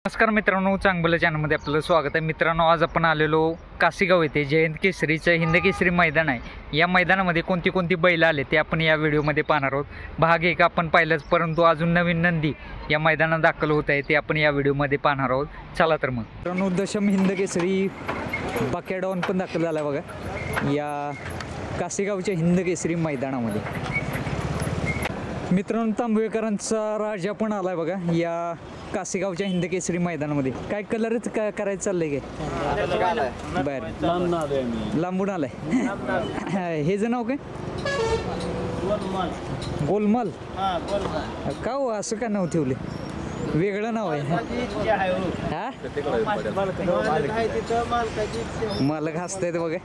नमस्कार मित्रांनो, चांगलं चॅनलमध्ये आपलं स्वागत आहे. मित्रांनो, आज आपण आलेलो काशीगाव येथे जयंत केसरीचं हिंद केसरी मैदान आहे. या मैदानामध्ये कोणती कोणती बैल आले ते आपण या व्हिडिओमध्ये पाहणार आहोत. भाग एक आपण पाहिलंच, परंतु अजून नवीन नंदी या मैदानात दाखल होत आहे ते आपण या व्हिडिओमध्ये पाहणार आहोत. चला तर मग मित्रांनो, दशम हिंद केसरी बकॅडॉन पण दाखल झाला बघा या काशीगावच्या हिंद केसरी मैदानामध्ये. मित्रांनो, तांबवेकरांचा राजा पण आलाय बघा या काशीगावच्या हिंद केसरी मैदानामध्ये. काय कलरच काय करायचं चाललंय काय? बर, लांबून आलाय. हे जण नाव काय? गोलमाल. का हो असं का नाव ठेवले? वेगळं नाव आहे. हा, मालक हसतायत बघा.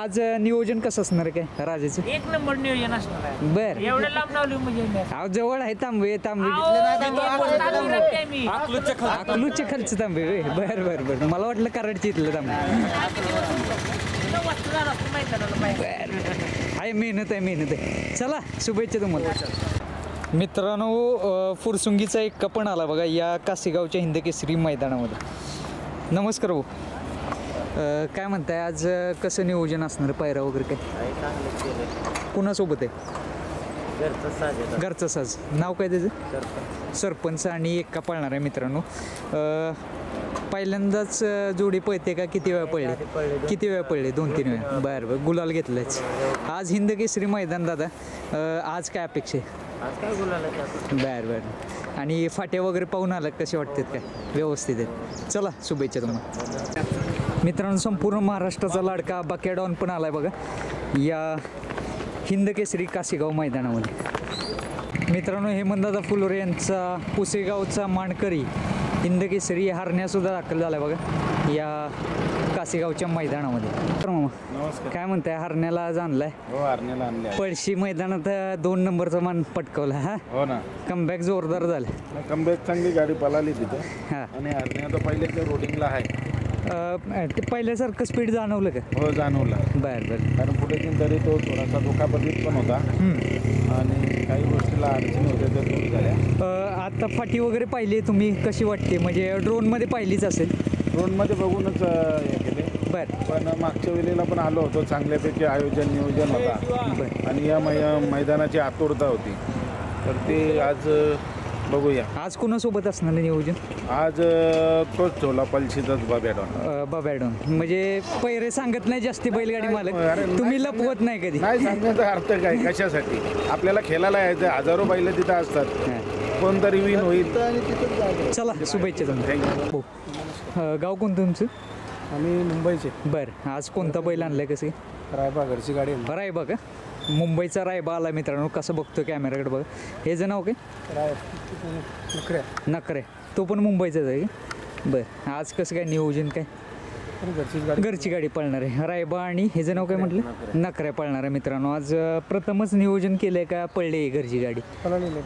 आज नियोजन कसं असणार काय राजाचं? एक नंबर नियोजन असणार आहे. बर, एवढं लांब लावली म्हणजे जवळ आहे तांबे. अकलूजच्या खालचं तांबे. बर बर बर, मला वाटलं कराडची इथलं तांबे. आहे, मेहनत आहे, मेहनत आहे. चला, शुभेच्छा तुम्हाला. मित्रांनो, फुरसुंगीचा एक पण आला बघा या काशीगावच्या हिंद केसरी मैदानामध्ये. नमस्कार भाऊ, काय म्हणताय आज कसं नियोजन असणार? पायरा वगैरे काय कुणासोबत आहे? घरचा साज. नाव काय त्याचं? सरपंच. आणि एक्का पळणार आहे. मित्रांनो, पहिल्यांदाच जोडी पळते का? किती वेळा पळले? किती वेळा पळले? 2-3 वेळा. बरं बरं, गुलाल घेतलाच आज हिंद केसरी मैदान. दादा, आज काय अपेक्षा आहे? बरं बरं. आणि फाट्या वगैरे पाहून आला कसे वाटतात? काय व्यवस्थित आहेत? चला, शुभेच्छा तुम्हाला. मित्रांनो, संपूर्ण महाराष्ट्राचा लाडका बकॅडॉन पण आलाय बघा या हिंद केसरी काशीगाव मैदानामध्ये. मित्रांनो, हेमंतदादा फुलोरे यांचा पुसेगावचा मानकरी हिंद केसरी हरण्यासुद्धा दाखल झाला आहे बघा या काशीगावच्या मैदानामध्ये. तर नमस्कार, काय म्हणताय? हरण्याला आज आणलाय? हो, हरण्याला आणले. पळशी मैदानात 2 नंबरचा मान पटकवला. हा, हो ना, कमबॅक जोरदार झाला. कमबॅक चांगली गाडी पळाली तिथे. हां, आणि हरण्या तर पहिल्याच्या रोडिंगला आहे. ते पहिल्यासारखं स्पीड जाणवलं का? हो, जाणवला. बरं बरं. कारण पुढे तरी तो थोडासा धोकापतीत पण होता आणि काही गोष्टीला अडचणी होत्या त्या दूर झाल्या. आता फाटी वगैरे पाहिली तुम्ही, कशी वाटते? म्हणजे ड्रोनमध्ये पाहिलीच असेल. ड्रोनमध्ये बघूनच हे केले. बरं, पण मागच्या वेळेला पण आलो होतो. चांगल्यापैकी नियोजन होता बरं. आणि या मैदानाची आतुरता होती. तर ते आज बघूया. आज कोणासोबत असणार नियोजन? आज तोच ठेवला पलशीचाच बकॅडॉन. बकॅडॉन. म्हणजे पैरे सांगत नाही जास्ती बैलगाडी मालक, तुम्ही लपवत नाही कधी? नाही सांगण्याचा अर्थ काय? कशासाठी? आपल्याला खेळायला यायचं. हजारो बैल तिथं असतात. कोणतरी विन होईल. चला, शुभेच्छा तुम्हाला. हो, गाव कोणतं तुमचं? आम्ही मुंबईचे. बरं, आज कोणता बैल आणलाय? कसं? रायबा घरची गाडी. रायबा का? मुंबईचा रायबा आला. मित्रांनो, कसं बघतो कॅमेराकडे बघा. हे जण नाव काय? नकरे. तो पण मुंबईचाच आहे का? बरं, आज कसं काय नियोजन? काय घरची गाडी पळणार आहे रायबा. आणि हे जण नाव काय म्हटलं? नकऱ्या पळणार आहे. मित्रांनो, आज प्रथमच नियोजन केलंय का? पळले घरची गाडी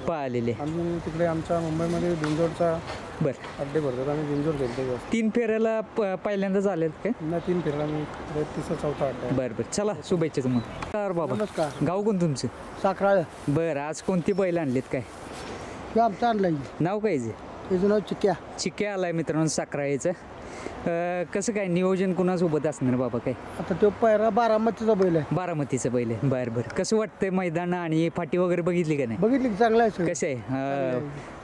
पळालेली? तिकडे आमच्या मुंबईमध्ये बिंजोडचा बरं अड्डे भरतात. आम्ही बिंजोड खेळतो. 3 फेऱ्याला पहिल्यांदाच आलेत काय? नाही, 3 फेऱ्याला मी 3-4 अड्डा. बरं बरं, चला, शुभेच्छा तुम्हाला. तर बाबा, गाव कोण तुमचं? साखराळ. बरं, आज कोणती बैल आणलीत? काय आमचं आणलं नाव? काय त्याचं नाव चिक्या. चिक्या आलाय मित्रांनो साखराळेचं. कसं काय नियोजन कुणासोबत असणार बाबा? काय आता तो पैरा बारामतीचा बैल आहे. बारामतीचं बैल आहे. बरं बरं. कसं वाटतंय मैदान आणि फाटी वगैरे बघितली का नाही? बघितली की चांगला आहे. कसं आहे?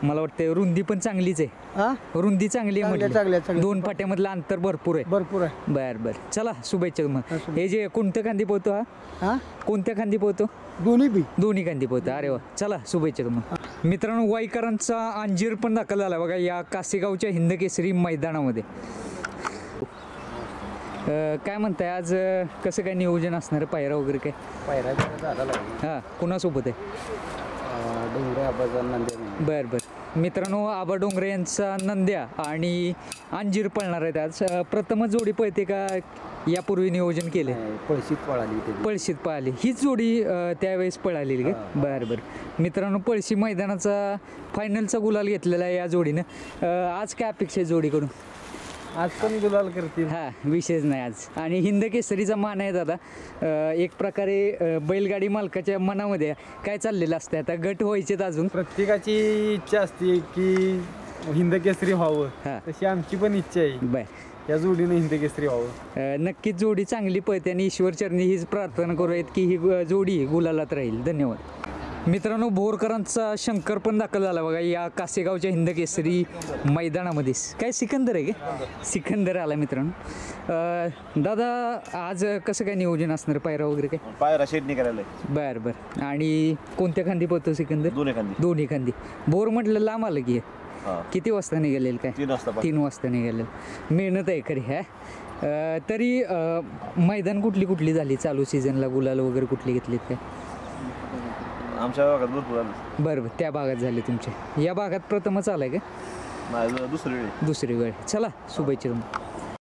मला वाटतं रुंदी पण चांगलीच आहे. हा, रुंदी चांगली आहे म्हटलं. चांगल्या 2 फाट्यामधलं अंतर भरपूर आहे. भरपूर आहे. बरं बरं, चला, शुभेच्छा तुम्हाला. हे जे कोणत्या खांदी पोहतो? हा, कोणत्या खांदी पोहतो? दोन्ही खांदी पोहतो. अरे वा, चला, शुभेच्छा तुम्हाला. मित्रांनो, वाईकरांचा अंजीर पण दाखल झाला बघा या काशीगावच्या हिंद केसरी मैदानामध्ये. काय म्हणताय आज कसं काय नियोजन असणार? पायरा वगैरे काय? पायरा झाला. हां, कुणासोबत आहे? डोंगरे आबाचा नंद्या. बरं बरं. मित्रांनो, आबा डोंगरे यांचा नंद्या आणि अंजीर पळणार आहेत आज. प्रथमच जोडी पळते का? यापूर्वी नियोजन केले? पळशीत पळाली. हीच जोडी त्यावेळेस पळालेली का? बरं बरं. मित्रांनो, पळशी मैदानाचा फायनलचा गुलाल घेतलेला आहे या जोडीनं. आज काय अपेक्षा आहे जोडीकडून? आज पण गुलाल करतील. हा, विषयच नाही आज. आणि हिंद केसरीचा मान आहे दादा. एक प्रकारे बैलगाडी मालकाच्या मनामध्ये काय चाललेलं असतं? आता गट व्हायचेत अजून. प्रत्येकाची इच्छा असते की हिंद केसरी व्हावं हा. तशी आमची पण इच्छा आहे बर या जोडीने हिंद केसरी व्हावं. नक्कीच जोडी चांगली पळते आणि ईश्वर चरणी हीच प्रार्थना करूयात की ही जोडी गुलालात राहील. धन्यवाद. मित्रांनो, बोरकरांचा शंकर पण दाखल झाला बघा या कासेगावच्या हिंद केसरी मैदानामध्येच. काय सिकंदर आहे का? सिकंदर आला मित्रांनो. दादा आज कसं काय नियोजन असणार, पायरा वगैरे काय? पायरा शेडनी करायला बरं बरं. आणि कोणत्या खांदी पळतो सिकंदर? दोन्ही खांदी. दोन्ही खांदी. बोर म्हटलं लांब आलं की हा. किती वाजता निघालेल काय? 3 वाजता. 3 वाजता निघालेल. मेहनत आहे खरी ह्या. तरी मैदान कुठली कुठली झाली चालू सीझनला, गुलाल वगैरे कुठली घेतलीत काय? आमच्या भागात भरपूर आलं. बरं बरं, त्या भागात झाले तुमचे. या भागात प्रथमच आलाय का? नाही, दुसरी वेळी. दुसरी वेळ. चला, शुभेच्छा तुम्हाला.